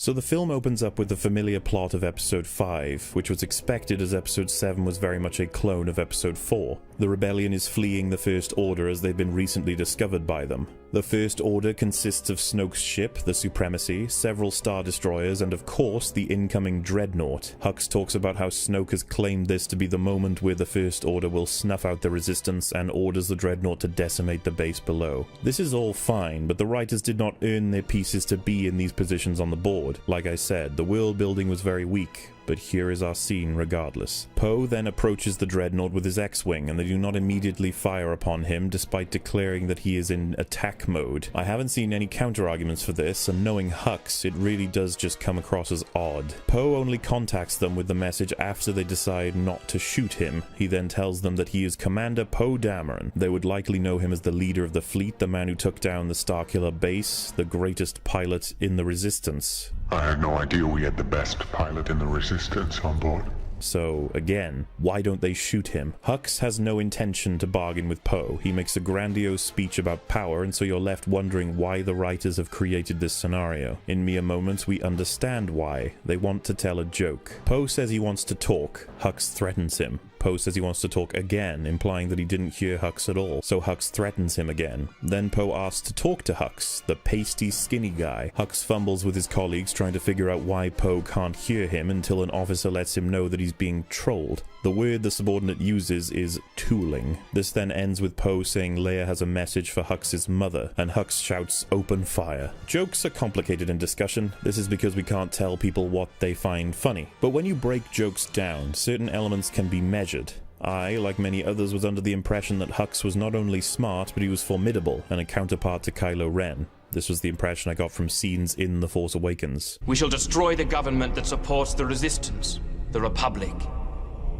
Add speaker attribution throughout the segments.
Speaker 1: So the film opens up with the familiar plot of Episode 5, which was expected as Episode 7 was very much a clone of Episode 4. The rebellion is fleeing the First Order as they've been recently discovered by them. The First Order consists of Snoke's ship, the Supremacy, several Star Destroyers, and of course the incoming Dreadnought. Hux talks about how Snoke has claimed this to be the moment where the First Order will snuff out the Resistance and orders the Dreadnought to decimate the base below. This is all fine, but the writers did not earn their pieces to be in these positions on the board. Like I said, the world building was very weak, but here is our scene regardless. Poe then approaches the Dreadnought with his X-Wing, and they do not immediately fire upon him despite declaring that he is in attack mode. I haven't seen any counter-arguments for this, and knowing Hux, it really does just come across as odd. Poe only contacts them with the message after they decide not to shoot him. He then tells them that he is Commander Poe Dameron. They would likely know him as the leader of the fleet, the man who took down the Starkiller base, the greatest pilot in the Resistance.
Speaker 2: I had no idea we had the best pilot in the Resistance on board.
Speaker 1: So, again, why don't they shoot him? Hux has no intention to bargain with Poe. He makes a grandiose speech about power, and so you're left wondering why the writers have created this scenario. In mere moments, we understand why. They want to tell a joke. Poe says he wants to talk. Hux threatens him. Poe says he wants to talk again, implying that he didn't hear Hux at all, so Hux threatens him again. Then Poe asks to talk to Hux, the pasty, skinny guy. Hux fumbles with his colleagues trying to figure out why Poe can't hear him until an officer lets him know that he's being trolled. The word the subordinate uses is tooling. This then ends with Poe saying Leia has a message for Hux's mother, and Hux shouts, "Open fire." Jokes are complicated in discussion. This is because we can't tell people what they find funny. But when you break jokes down, certain elements can be measured. I, like many others, was under the impression that Hux was not only smart, but he was formidable, and a counterpart to Kylo Ren. This was the impression I got from scenes in The Force Awakens.
Speaker 3: We shall destroy the government that supports the Resistance, the Republic.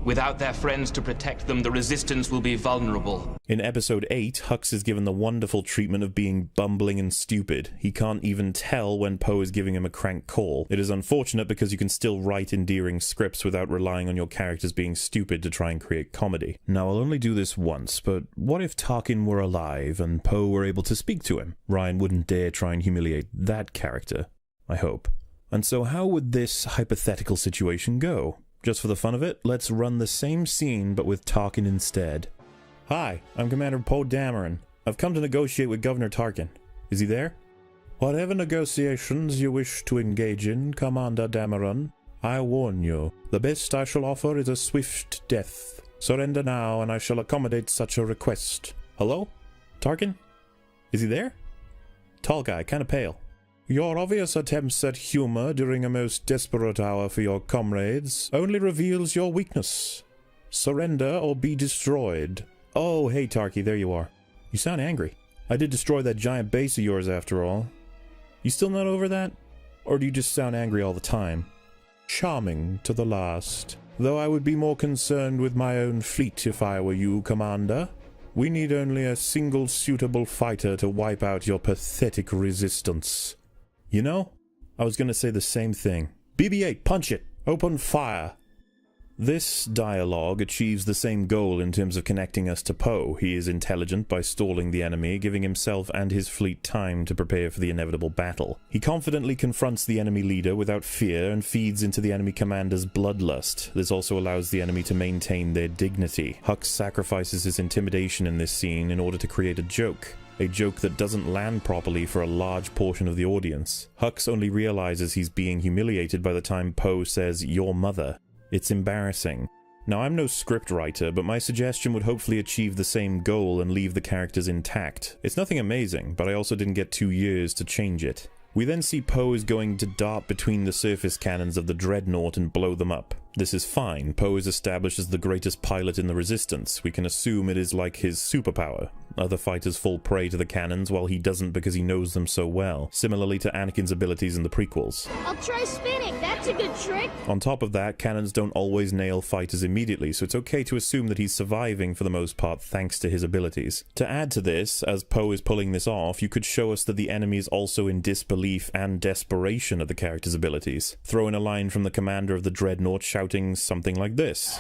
Speaker 3: Without their friends to protect them, the Resistance will be vulnerable.
Speaker 1: In Episode 8, Hux is given the wonderful treatment of being bumbling and stupid. He can't even tell when Poe is giving him a crank call. It is unfortunate because you can still write endearing scripts without relying on your characters being stupid to try and create comedy. Now, I'll only do this once, but what if Tarkin were alive and Poe were able to speak to him? Ryan wouldn't dare try and humiliate that character, I hope. And so how would this hypothetical situation go? Just for the fun of it, let's run the same scene but with Tarkin instead. Hi, I'm Commander Poe Dameron. I've come to negotiate with Governor Tarkin. Is he there? Whatever negotiations you wish to engage in, Commander Dameron, I warn you, the best I shall offer is a swift death. Surrender now and I shall accommodate such a request. Hello? Tarkin? Is he there? Tall guy, kinda pale. Your obvious attempts at humor during a most desperate hour for your comrades only reveals your weakness. Surrender or be destroyed. Oh, hey Tarky, there you are. You sound angry. I did destroy that giant base of yours after all. You still not over that? Or do you just sound angry all the time? Charming to the last. Though I would be more concerned with my own fleet if I were you, Commander. We need only a single suitable fighter to wipe out your pathetic resistance. You know, I was going to say the same thing. BB-8, punch it! Open fire! This dialogue achieves the same goal in terms of connecting us to Poe. He is intelligent by stalling the enemy, giving himself and his fleet time to prepare for the inevitable battle. He confidently confronts the enemy leader without fear and feeds into the enemy commander's bloodlust. This also allows the enemy to maintain their dignity. Hux sacrifices his intimidation in this scene in order to create a joke. A joke that doesn't land properly for a large portion of the audience. Hux only realizes he's being humiliated by the time Poe says, "Your mother." It's embarrassing. Now, I'm no scriptwriter, but my suggestion would hopefully achieve the same goal and leave the characters intact. It's nothing amazing, but I also didn't get 2 years to change it. We then see Poe is going to dart between the surface cannons of the Dreadnought and blow them up. This is fine. Poe is established as the greatest pilot in the Resistance. We can assume it is like his superpower. Other fighters fall prey to the cannons while he doesn't because he knows them so well, similarly to Anakin's abilities in the prequels.
Speaker 4: I'll try spinning, that's a good trick.
Speaker 1: On top of that, cannons don't always nail fighters immediately, so it's okay to assume that he's surviving for the most part thanks to his abilities. To add to this, as Poe is pulling this off, you could show us that the enemy is also in disbelief and desperation at the character's abilities. Throw in a line from the commander of the Dreadnought shouting something like this.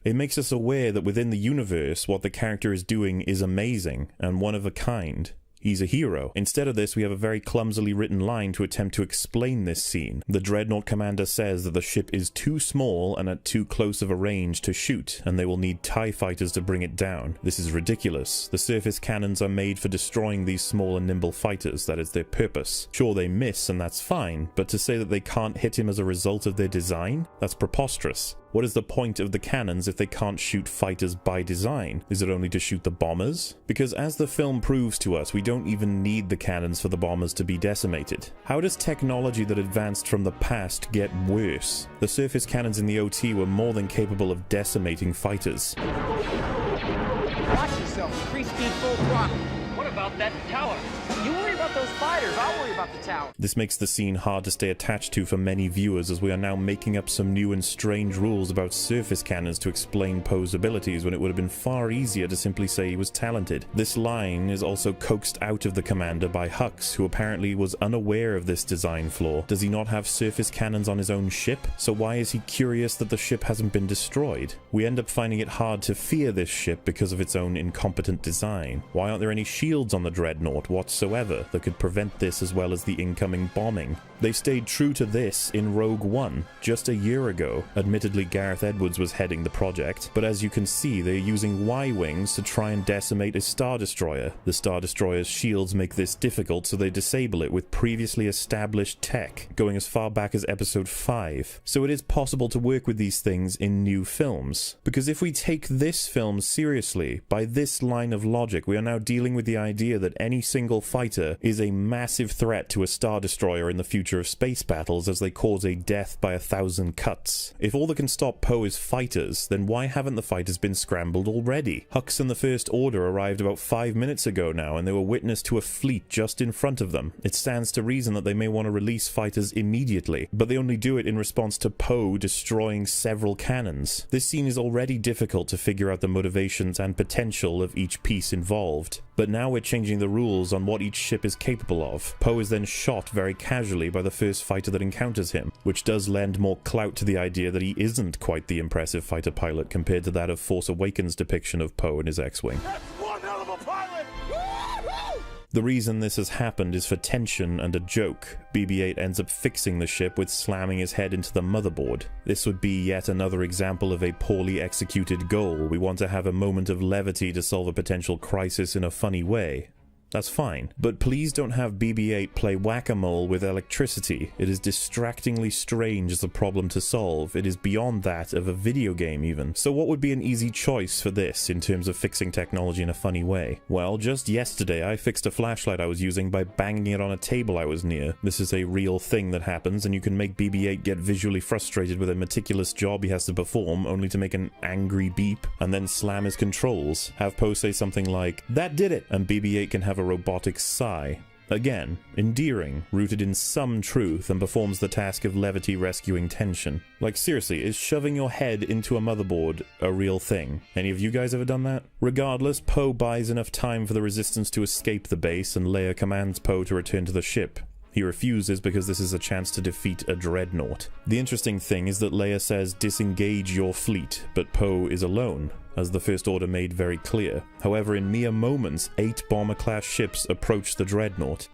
Speaker 1: It makes us aware that within the universe, what the character is doing is amazing and one of a kind. He's a hero. Instead of this, we have a very clumsily written line to attempt to explain this scene. The Dreadnought commander says that the ship is too small and at too close of a range to shoot, and they will need TIE fighters to bring it down. This is ridiculous. The surface cannons are made for destroying these small and nimble fighters. That is their purpose. Sure, they miss, and that's fine, but to say that they can't hit him as a result of their design? That's preposterous. What is the point of the cannons if they can't shoot fighters by design? Is it only to shoot the bombers? Because as the film proves to us, we don't even need the cannons for the bombers to be decimated. How does technology that advanced from the past get worse? The surface cannons in the OT were more than capable of decimating fighters.
Speaker 5: Watch yourself, increase speed full throttle.
Speaker 3: What about that tower?
Speaker 5: You worry about those fighters, I'll worry about the tower.
Speaker 1: This makes the scene hard to stay attached to for many viewers, as we are now making up some new and strange rules about surface cannons to explain Poe's abilities when it would have been far easier to simply say he was talented. This line is also coaxed out of the commander by Hux, who apparently was unaware of this design flaw. Does he not have surface cannons on his own ship? So why is he curious that the ship hasn't been destroyed? We end up finding it hard to fear this ship because of its own incompetent design. Why aren't there any shields on the Dreadnought whatsoever that could prevent this as well as the incoming bombing? They stayed true to this in Rogue One just a year ago. Admittedly, Gareth Edwards was heading the project, but as you can see, they're using Y-wings to try and decimate a Star Destroyer. The Star Destroyer's shields make this difficult, so they disable it with previously established tech, going as far back as Episode 5. So it is possible to work with these things in new films. Because if we take this film seriously, by this line of logic, we are now dealing with the idea that any single fighter is a massive threat to a Star Destroyer in the future of space battles, as they cause a death by 1,000 cuts. If all that can stop Poe is fighters, then why haven't the fighters been scrambled already? Hux and the First Order arrived about 5 minutes ago now, and they were witness to a fleet just in front of them. It stands to reason that they may want to release fighters immediately, but they only do it in response to Poe destroying several cannons. This scene is already difficult to figure out the motivations and potential of each piece involved. But now we're changing the rules on what each ship is capable of. Poe is then shot very casually by the first fighter that encounters him, which does lend more clout to the idea that he isn't quite the impressive fighter pilot compared to that of Force Awakens' depiction of Poe and his X-Wing.
Speaker 5: That's one hell of a pilot!
Speaker 1: The reason this has happened is for tension and a joke. BB-8 ends up fixing the ship with slamming his head into the motherboard. This would be yet another example of a poorly executed goal. We want to have a moment of levity to solve a potential crisis in a funny way. That's fine. But please don't have BB-8 play whack-a-mole with electricity. It is distractingly strange as a problem to solve. It is beyond that of a video game even. So what would be an easy choice for this in terms of fixing technology in a funny way? Well, just yesterday I fixed a flashlight I was using by banging it on a table I was near. This is a real thing that happens, and you can make BB-8 get visually frustrated with a meticulous job he has to perform, only to make an angry beep and then slam his controls. Have Poe say something like, "That did it!" and BB-8 can have a robotic sigh. Again, endearing, rooted in some truth, and performs the task of levity rescuing tension. Like seriously, is shoving your head into a motherboard a real thing? Any of you guys ever done that? Regardless, Poe buys enough time for the Resistance to escape the base, and Leia commands Poe to return to the ship. He refuses because this is a chance to defeat a dreadnought. The interesting thing is that Leia says disengage your fleet, but Poe is alone, as the First Order made very clear. However, in mere moments, 8 bomber-class ships approach the dreadnought.